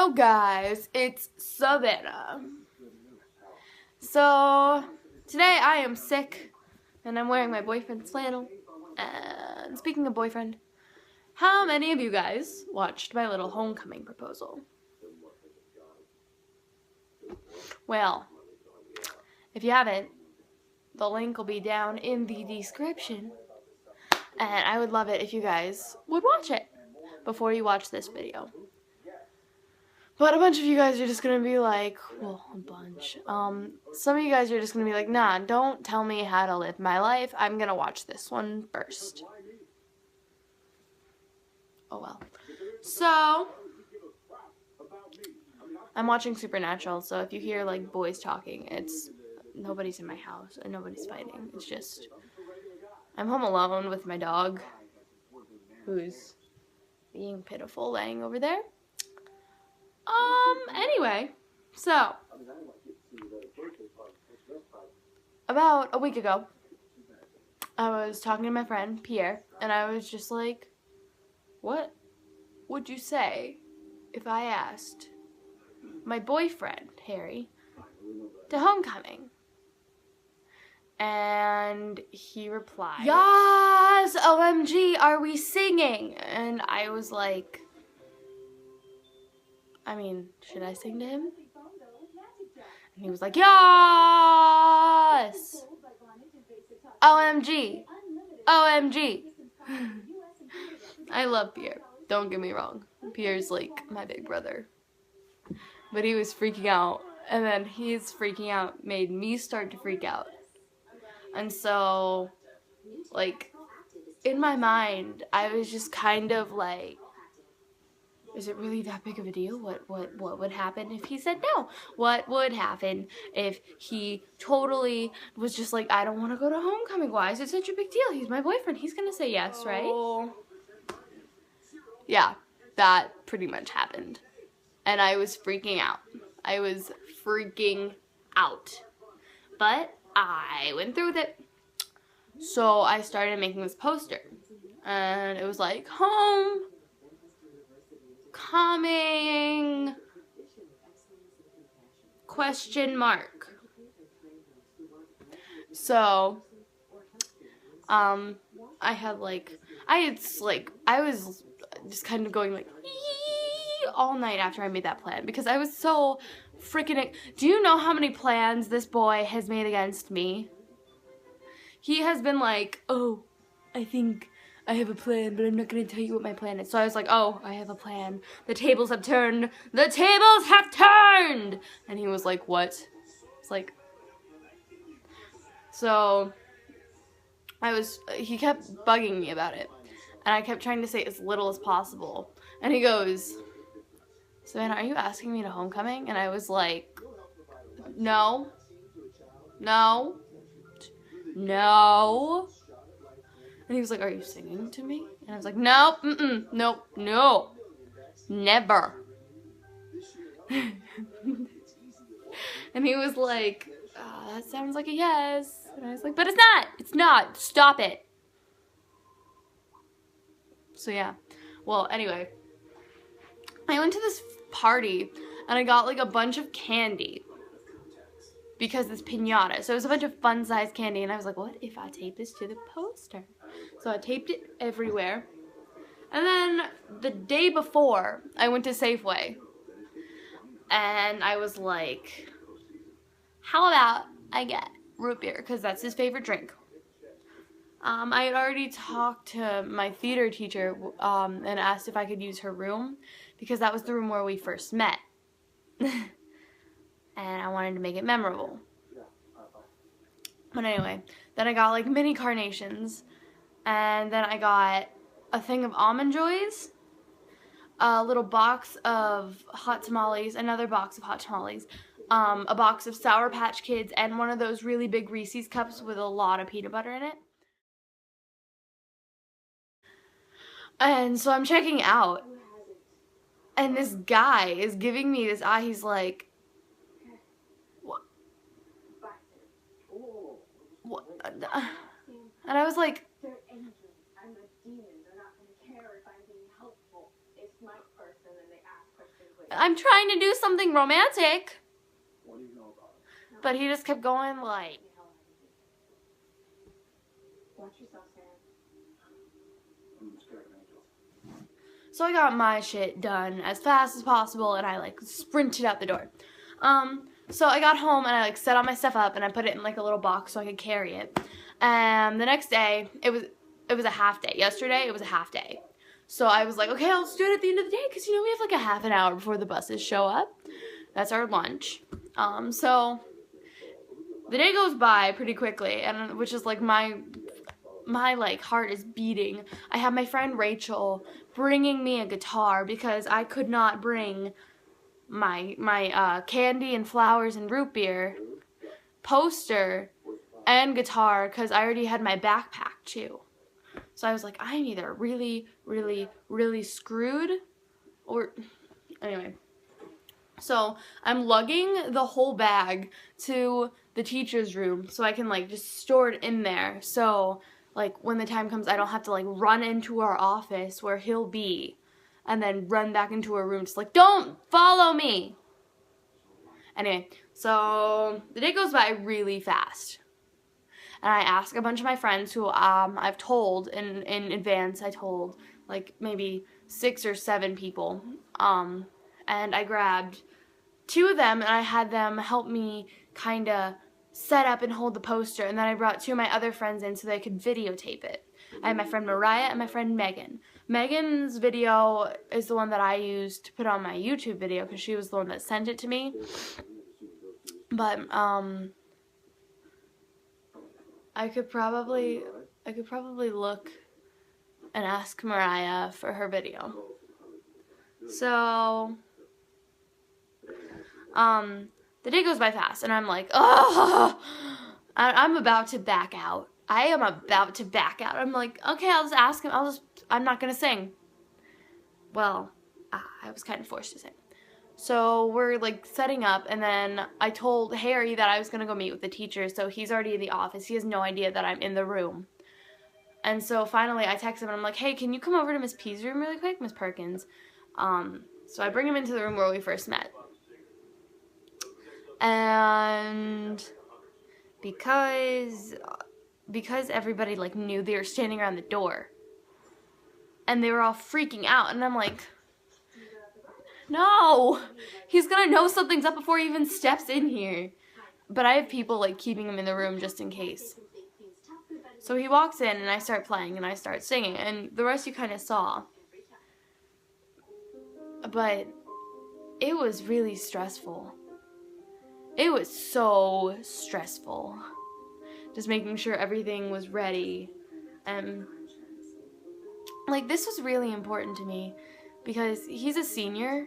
Yo guys, it's Savannah. So today I am sick and I'm wearing my boyfriend's flannel. And speaking of boyfriend, how many of you guys watched my little homecoming proposal? Well, if you haven't, the link will be down in the description. And I would love it if you guys would watch it before you watch this video. But a bunch of you guys are just going to be like, well, a bunch. Some of you guys are just going to be like, nah, don't tell me how to live my life. I'm going to watch this one first. Oh, well. So, I'm watching Supernatural, so if you hear, like, boys talking, it's, nobody's in my house and nobody's fighting. It's just, I'm home alone with my dog, who's being pitiful laying over there. Anyway, so, about a week ago, I was talking to my friend, Pierre, and I was just like, what would you say if I asked my boyfriend, Harry, to homecoming? And he replied, yes, OMG, are we singing? And I was like, I mean, should I sing to him? And he was like, yes! OMG! OMG! I love Pierre. Don't get me wrong. Pierre's like my big brother. But he was freaking out. And then his freaking out made me start to freak out. And so, like, in my mind, I was just kind of like, is it really that big of a deal? What would happen if he said no? What would happen if he totally was just like, I don't want to go to homecoming? Why is it such a big deal? He's my boyfriend. He's going to say yes, right? Yeah, that pretty much happened. And I was freaking out. I was freaking out. But I went through with it. So I started making this poster. And it was like, homecoming ? So, I was just kind of going like, all night after I made that plan because I was so freaking. Do you know how many plans this boy has made against me? He has been like, oh, I think I have a plan, but I'm not going to tell you what my plan is. So I was like, oh, I have a plan. The tables have turned. The tables have turned! And he was like, what? It's like, so he kept bugging me about it. And I kept trying to say as little as possible. And he goes, Savannah, are you asking me to homecoming? And I was like, no. And he was like, are you singing to me? And I was like, nope, nope, no, never. And he was like, oh, that sounds like a yes. And I was like, but it's not, stop it. So yeah, well, anyway, I went to this party and I got like a bunch of candy. Because it's piñata. So it was a bunch of fun-sized candy. And I was like, what if I tape this to the poster? So I taped it everywhere. And then the day before, I went to Safeway. And I was like, how about I get root beer? Because that's his favorite drink. I had already talked to my theater teacher and asked if I could use her room. Because that was the room where we first met. And I wanted to make it memorable. But anyway, then I got like mini carnations, and then I got a thing of Almond Joys, a little box of hot tamales, another box of hot tamales, a box of Sour Patch Kids, and one of those really big Reese's cups with a lot of peanut butter in it. And so I'm checking out, and this guy is giving me this eye. He's like, what? And I was like, I'm trying to do something romantic. But he just kept going like. So I got my shit done as fast as possible, and I like sprinted out the door. So I got home and I like set all my stuff up and I put it in like a little box so I could carry it. And the next day, it was a half day. Yesterday, it was a half day. So I was like, okay, I'll just do it at the end of the day because, you know, we have like a half an hour before the buses show up. That's our lunch. So the day goes by pretty quickly, and which is like my like heart is beating. I have my friend Rachel bringing me a guitar because I could not bring my candy and flowers and root beer, poster, and guitar because I already had my backpack too. So I was like, I'm either really, really, really screwed or... Anyway. So I'm lugging the whole bag to the teacher's room so I can like just store it in there. So like when the time comes, I don't have to like run into our office where he'll be and then run back into her room just like, don't follow me. Anyway, so the day goes by really fast. And I asked a bunch of my friends who I've told in advance. I told like maybe 6 or 7 people. And I grabbed 2 of them and I had them help me kind of set up and hold the poster. And then I brought 2 of my other friends in so they could videotape it. I had my friend Mariah and my friend Megan. Megan's video is the one that I used to put on my YouTube video because she was the one that sent it to me. But I could probably look and ask Mariah for her video. So the day goes by fast and I'm like, oh, I'm about to back out. I am about to back out. I'm like, okay, I'll just ask him. I'm not going to sing. Well, I was kind of forced to sing. So we're like setting up and then I told Harry that I was going to go meet with the teacher. So he's already in the office. He has no idea that I'm in the room. And so finally I text him and I'm like, hey, can you come over to Miss P's room really quick, Miss Perkins? So I bring him into the room where we first met. And because everybody like knew they were standing around the door and they were all freaking out and I'm like, no, he's gonna know something's up before he even steps in here. But I have people like keeping him in the room just in case. So he walks in and I start playing and I start singing and the rest you kind of saw. But it was really stressful. It was so stressful. Just making sure everything was ready. And like this was really important to me because he's a senior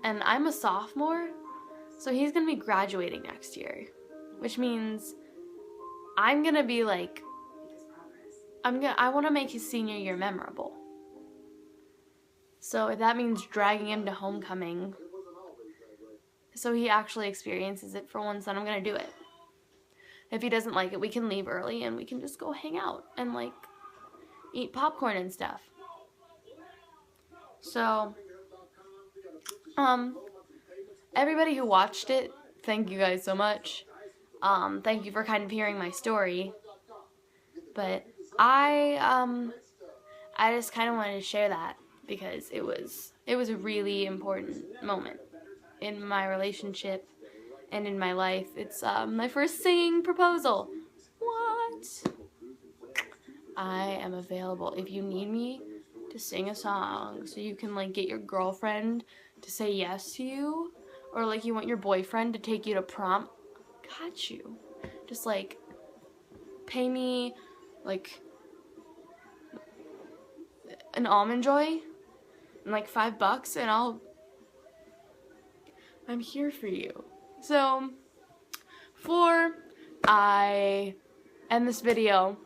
and I'm a sophomore. So he's going to be graduating next year, which means I'm going to be like I want to make his senior year memorable. So if that means dragging him to homecoming so he actually experiences it for once, then I'm going to do it. If he doesn't like it, we can leave early and we can just go hang out and like eat popcorn and stuff. So, everybody who watched it, thank you guys so much. Thank you for kind of hearing my story. But I just kind of wanted to share that because it was a really important moment in my relationship and in my life. It's my first singing proposal. What? I am available if you need me to sing a song so you can like get your girlfriend to say yes to you, or like you want your boyfriend to take you to prom. Got you. Just like pay me like an Almond Joy and like $5 and I'm here for you. So before I end this video,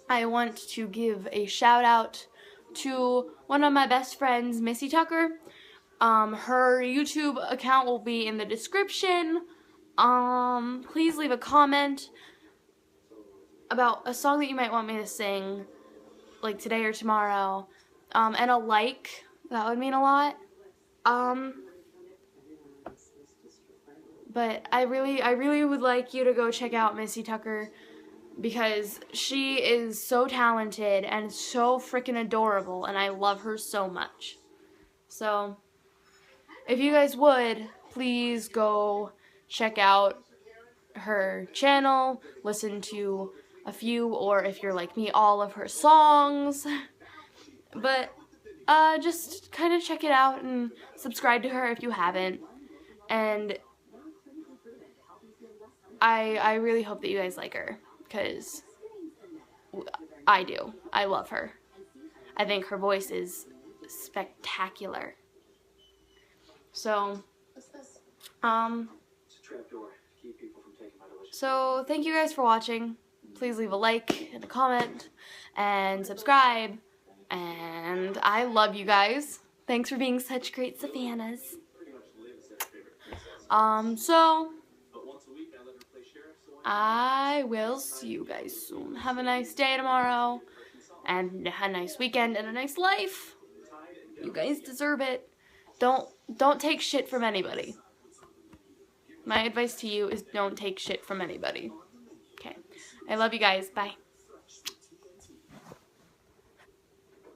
I want to give a shout out to one of my best friends, Missy Tucker. Her YouTube account will be in the description. Please leave a comment about a song that you might want me to sing, like today or tomorrow. And a like, that would mean a lot. But I really would like you to go check out Missy Tucker because she is so talented and so freaking adorable, and I love her so much. So, if you guys would, please go check out her channel, listen to a few, or if you're like me, all of her songs. But just kind of check it out and subscribe to her if you haven't. And I really hope that you guys like her, because I do. I love her. I think her voice is spectacular. So, so thank you guys for watching. Please leave a like and a comment and subscribe. And I love you guys. Thanks for being such great Savannahs. So I will see you guys soon. Have a nice day tomorrow, and a nice weekend, and a nice life. You guys deserve it. Don't take shit from anybody. My advice to you is don't take shit from anybody. Okay. I love you guys. Bye.